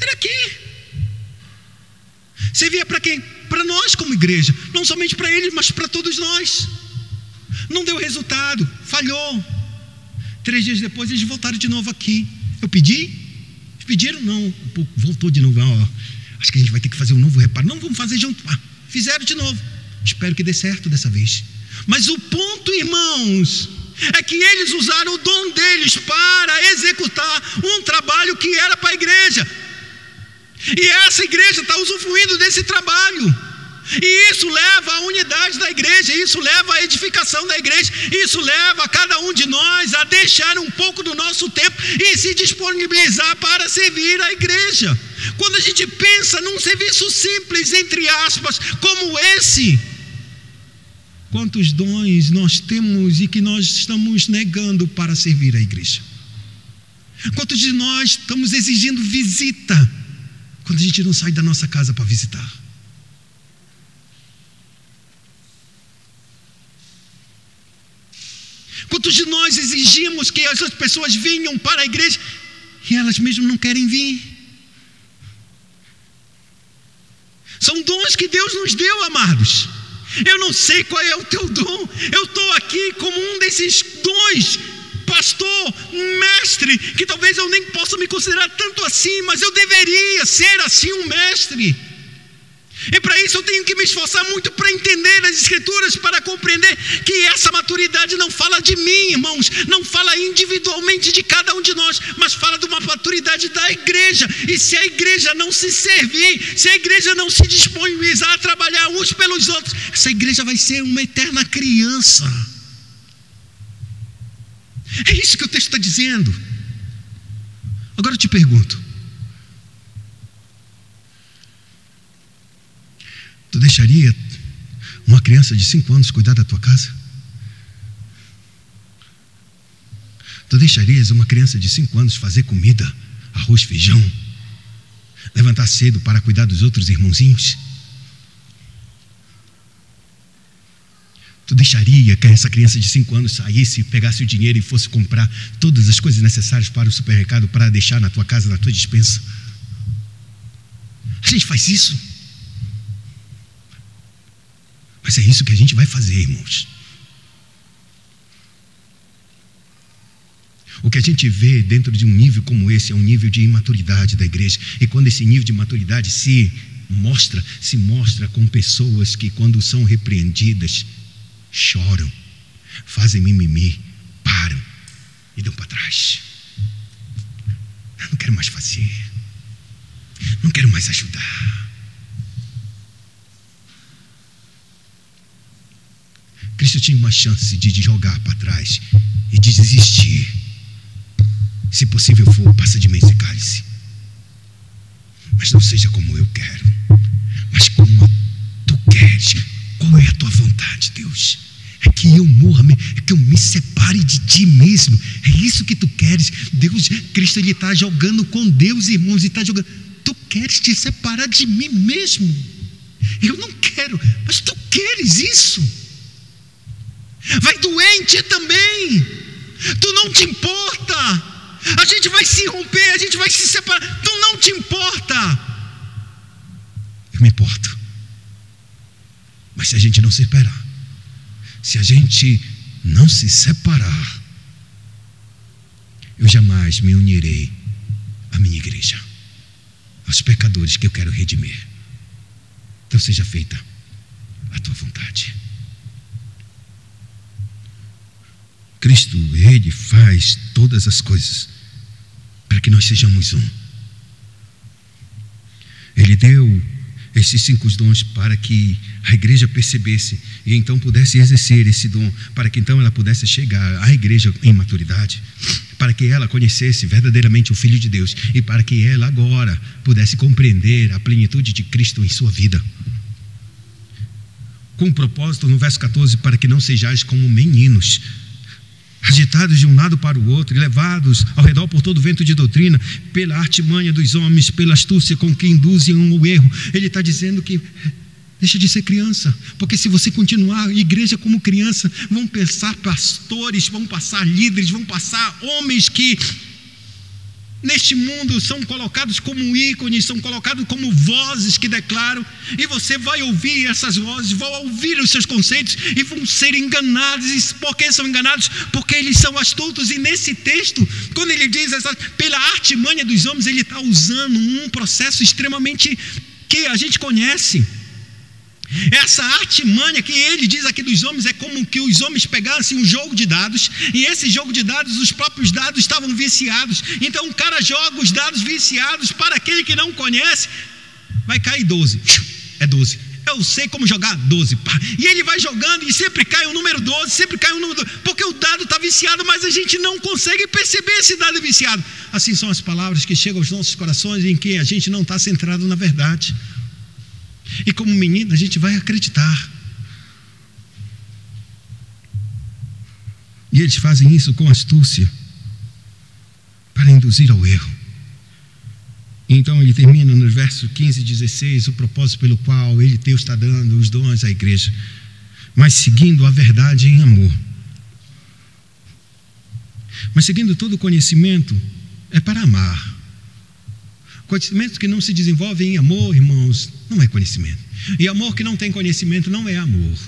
era aqui. Servia para quem? Para nós como igreja. Não somente para eles, mas para todos nós. Não deu resultado, falhou. 3 dias depois eles voltaram de novo aqui. Eu pedi? Eles pediram? Não. Voltou de novo. Acho que a gente vai ter que fazer um novo reparo. Não, vamos fazer junto. Fizeram de novo. Espero que dê certo dessa vez. Mas o ponto, irmãos, é que eles usaram o dom deles para executar um trabalho que era para a igreja. E essa igreja está usufruindo desse trabalho. E isso leva à unidade da igreja, isso leva à edificação da igreja, isso leva a cada um de nós a deixar um pouco do nosso tempo e se disponibilizar para servir a igreja. Quando a gente pensa num serviço simples, entre aspas, como esse, quantos dons nós temos e que nós estamos negando para servir a igreja? Quantos de nós estamos exigindo visita quando a gente não sai da nossa casa para visitar? Quantos de nós exigimos que as outras pessoas venham para a igreja e elas mesmas não querem vir? São dons que Deus nos deu, amados. Eu não sei qual é o teu dom. Eu estou aqui como um desses dons. Pastor, um mestre, que talvez eu nem possa me considerar tanto assim, mas eu deveria ser assim um mestre. E para isso eu tenho que me esforçar muito para entender as Escrituras, para compreender que essa maturidade não fala de mim, irmãos, não fala individualmente de cada um de nós, mas fala de uma maturidade da igreja. E se a igreja não se servir, se a igreja não se disponibilizar a trabalhar uns pelos outros, essa igreja vai ser uma eterna criança. É isso que o texto está dizendo. Agora eu te pergunto: tu deixaria uma criança de 5 anos cuidar da tua casa? Tu deixarias uma criança de 5 anos fazer comida, arroz, feijão, levantar cedo para cuidar dos outros irmãozinhos? Tu deixaria que essa criança de 5 anos saísse, pegasse o dinheiro e fosse comprar todas as coisas necessárias para o supermercado para deixar na tua casa, na tua despensa? A gente faz isso. Mas é isso que a gente vai fazer, irmãos. O que a gente vê dentro de um nível como esse é um nível de imaturidade da igreja. E quando esse nível de maturidade se mostra com pessoas que, quando são repreendidas, choram, fazem mimimi, param e dão para trás. Eu não quero mais fazer, não quero mais ajudar. Cristo tinha uma chance de jogar para trás e de desistir. Se possível for, passa de mim esse cálice, mas não seja como eu quero, mas como tu queres. Qual é a tua vontade, Deus? É que eu morra, é que eu me separe de ti mesmo. É isso que tu queres. Deus, Cristo, ele está jogando com Deus, irmãos, e está jogando. Tu queres te separar de mim mesmo? Eu não quero, mas tu queres isso. Vai doer em ti também. Tu não te importa. A gente vai se romper, a gente vai se separar. Tu não te importa. Eu me importo. Mas se a gente não se separar, se a gente não se separar, eu jamais me unirei à minha igreja, aos pecadores que eu quero redimir. Então seja feita a tua vontade. Cristo, ele faz todas as coisas para que nós sejamos um. Ele deu esses 5 dons para que a igreja percebesse e então pudesse exercer esse dom, para que então ela pudesse chegar à igreja em maturidade, para que ela conhecesse verdadeiramente o Filho de Deus e para que ela agora pudesse compreender a plenitude de Cristo em sua vida. Com o propósito, no verso 14, para que não sejais como meninos, agitados de um lado para o outro e levados ao redor por todo vento de doutrina, pela artimanha dos homens, pela astúcia com que induzem o erro. Ele está dizendo que deixa de ser criança, porque se você continuar a igreja como criança, vão passar pastores, vão passar líderes, vão passar homens que neste mundo são colocados como ícones, são colocados como vozes que declaram, e você vai ouvir essas vozes, vão ouvir os seus conceitos e vão ser enganados. E por que são enganados? Porque eles são astutos. E nesse texto, quando ele diz pela artimanha dos homens, ele está usando um processo extremamente que a gente conhece. Essa artimanha que ele diz aqui dos homens é como que os homens pegassem um jogo de dados, e esse jogo de dados, os próprios dados estavam viciados. Então o cara joga os dados viciados para aquele que não conhece, vai cair 12, é 12, eu sei como jogar 12, pá. E ele vai jogando e sempre cai o número 12, sempre cai o número 12, porque o dado está viciado, mas a gente não consegue perceber esse dado viciado. Assim são as palavras que chegam aos nossos corações, em que a gente não está centrado na verdade. E como menino a gente vai acreditar. E eles fazem isso com astúcia para induzir ao erro. Então ele termina no verso 15 e 16 o propósito pelo qual Deus está dando os dons à igreja, mas seguindo a verdade em amor. Mas seguindo todo o conhecimento é para amar. Conhecimento que não se desenvolve em amor, irmãos, não é conhecimento. E amor que não tem conhecimento não é amor.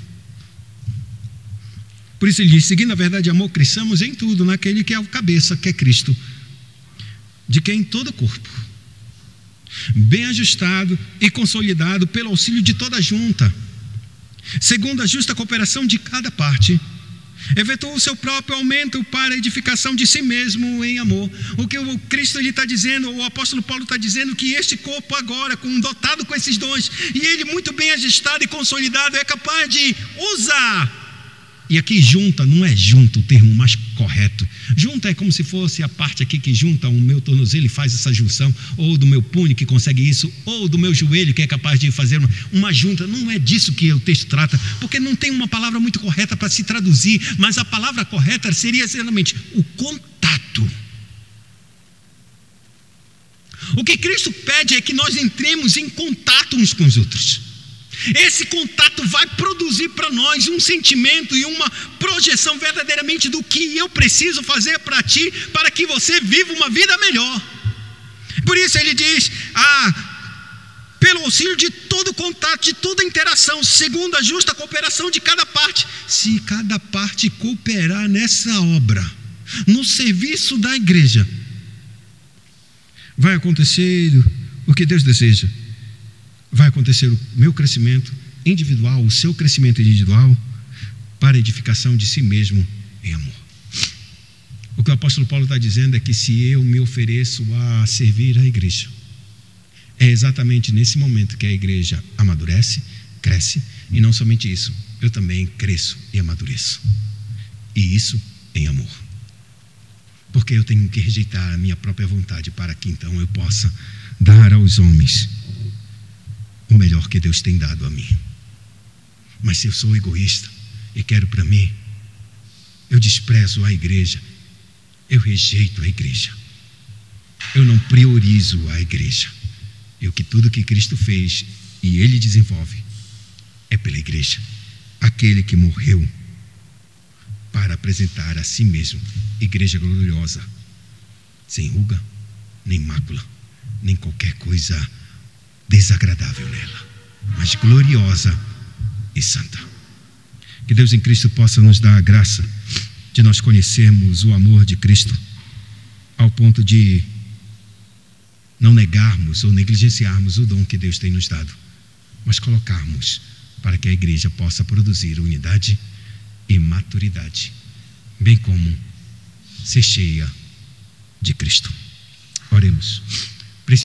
Por isso ele diz: seguindo a verdade e amor, cresçamos em tudo naquele que é o cabeça, que é Cristo, de quem todo o corpo, bem ajustado e consolidado pelo auxílio de toda a junta, segundo a justa cooperação de cada parte, efetuou o seu próprio aumento para a edificação de si mesmo em amor. O que o Cristo está dizendo, o apóstolo Paulo está dizendo, que este corpo agora, dotado com esses dons, e ele muito bem ajustado e consolidado, é capaz de usar. E aqui junta, não é junta o termo mais correto. Junta é como se fosse a parte aqui que junta o meu tornozelo e faz essa junção, ou do meu punho que consegue isso, ou do meu joelho que é capaz de fazer uma junta. Não é disso que o texto trata, porque não tem uma palavra muito correta para se traduzir, mas a palavra correta seria exatamente o contato. O que Cristo pede é que nós entremos em contato uns com os outros. Esse contato vai produzir para nós um sentimento e uma projeção verdadeiramente do que eu preciso fazer para ti, para que você viva uma vida melhor. Por isso ele diz: pelo auxílio de todo contato, de toda interação, segundo a justa cooperação de cada parte. Se cada parte cooperar nessa obra, no serviço da igreja, vai acontecer o que Deus deseja. Vai acontecer o meu crescimento individual, o seu crescimento individual, para a edificação de si mesmo em amor. O que o apóstolo Paulo está dizendo é que se eu me ofereço a servir a igreja, é exatamente nesse momento que a igreja amadurece, cresce, e não somente isso, eu também cresço e amadureço. E isso em amor. Porque eu tenho que rejeitar a minha própria vontade para que então eu possa dar aos homens o melhor que Deus tem dado a mim. Mas se eu sou egoísta e quero para mim, eu desprezo a igreja, eu rejeito a igreja, eu não priorizo a igreja. E o que tudo que Cristo fez e Ele desenvolve é pela igreja, aquele que morreu para apresentar a si mesmo igreja gloriosa, sem ruga, nem mácula, nem qualquer coisa desagradável nela, mas gloriosa e santa. Que Deus em Cristo possa nos dar a graça de nós conhecermos o amor de Cristo ao ponto de não negarmos ou negligenciarmos o dom que Deus tem nos dado, mas colocarmos para que a igreja possa produzir unidade e maturidade, bem como ser cheia de Cristo. Oremos.